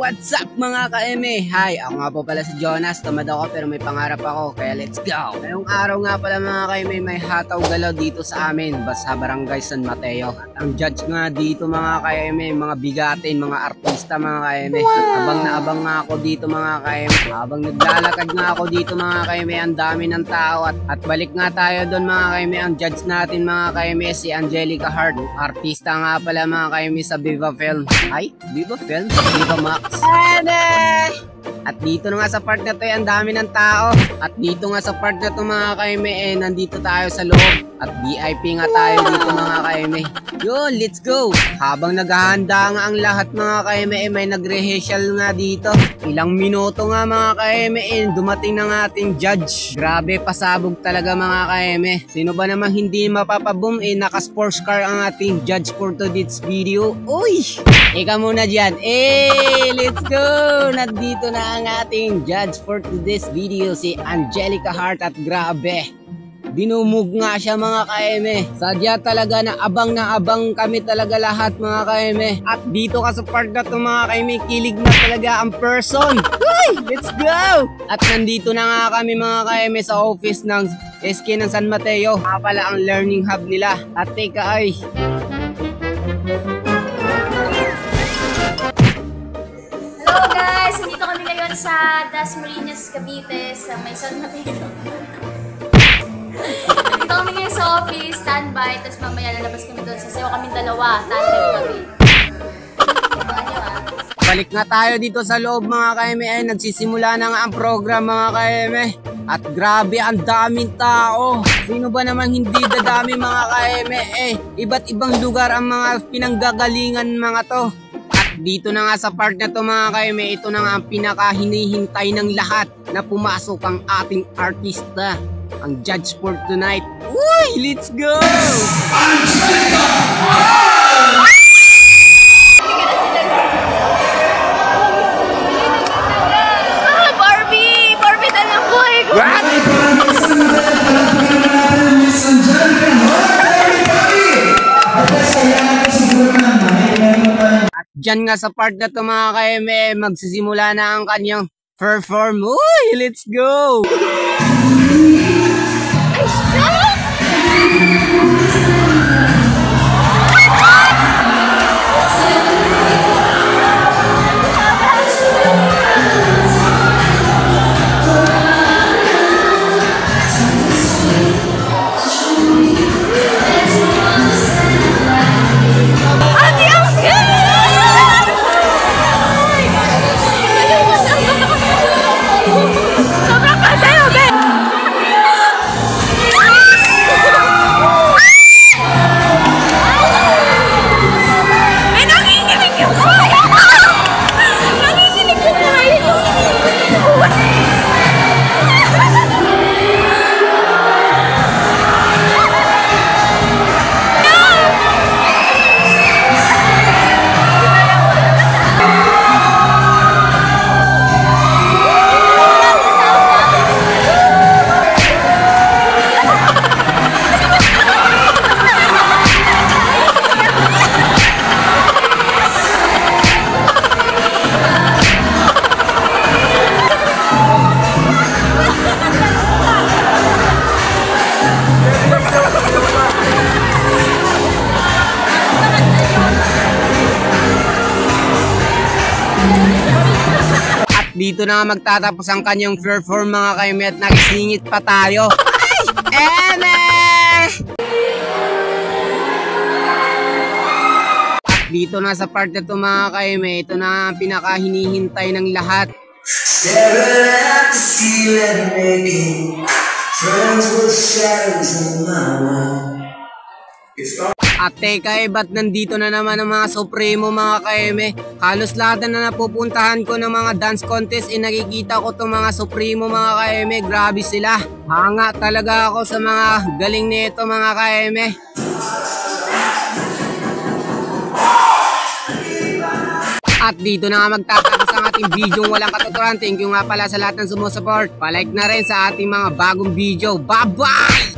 what's up mga ka-eme? Hi, ako nga po pala si Jonas. Tamad ako pero may pangarap ako, kaya let's go! Ngayong araw nga pala mga ka-eme, may hataw galaw dito sa amin, sa Barangay San Mateo. At ang judge nga dito mga ka-eme, mga bigatin, mga artista mga ka-eme. At abang na abang nga ako dito mga ka-eme. Habang naglalakad nga ako dito mga ka-eme, ang dami ng tao. At balik nga tayo doon mga ka-eme, ang judge natin mga ka-eme, si Angelica Hart. Artista nga pala mga ka-eme sa Viva Film. Ay, Viva Film? Viva Max. At dito na nga sa part na to ang dami ng tao. At dito nga sa part na to mga ka-eme, nandito tayo sa loob. At VIP nga tayo dito mga ka-eme. Yun, let's go! Habang naghahanda nga ang lahat mga ka-eme, may nag-rehearsal nga dito. Ilang minuto nga mga ka-eme, dumating na nga ating judge. Grabe, pasabog talaga mga ka-eme. Sino ba namang hindi mapapaboom, naka-sports car ang ating judge for today's video. Uy! Ika muna dyan. Let's go! Nandito na ang ating judge for today's video, si Angelica Hart. At grabe, dinumog nga siya mga ka-eme. Sadya talaga na abang kami talaga lahat mga ka-eme. At dito ka sa part na to mga ka-eme, kilig na talaga ang person. Uy! Let's go! At nandito na nga kami mga ka-eme sa office ng SK ng San Mateo. Pala ang learning hub nila. At teka ay, hello guys! Nandito kami ngayon sa Dasmariñas, Cavite sa may San Mateo. Nandito kami ngayon sa office, standby, tapos mamaya lalabas kami doon. Sasayaw kami dalawa, tandem kami. balik nga tayo dito sa loob mga ka-eme. Nagsisimula na nga ang program mga ka-eme. At grabe, ang daming tao. Sino ba naman hindi dadami mga ka-eme? Iba't ibang lugar ang mga pinanggagalingan mga to. At dito na nga sa part na to mga ka-eme, ito na nga ang pinakahinihintay ng lahat na pumasok ang ating artista, ang judge for tonight. Uy, let's go! Barbie! Barbie na lang po eh! What? At dyan nga sa part na to mga ka-eme, magsisimula na ang kanyang perform. Uy, let's go! Dito na magtatapos ang kanyang perform mga ka-eme at nagsingit pa tayo. Ay! At dito na sa part na ito mga ka-eme, ito na ang pinakahinihintay ng lahat. At teka ba't nandito na naman ang mga Supremo mga ka-eme? Halos lahat na napupuntahan ko ng mga dance contest, nakikita ko itong mga Supremo mga ka-eme. Grabe sila. Hanga talaga ako sa mga galing nito mga ka-eme. At dito na nga magtatapos ang ating video walang katuturan. Thank you nga pala sa lahat ng sumusupport. Palike na rin sa ating mga bagong video. Bye-bye!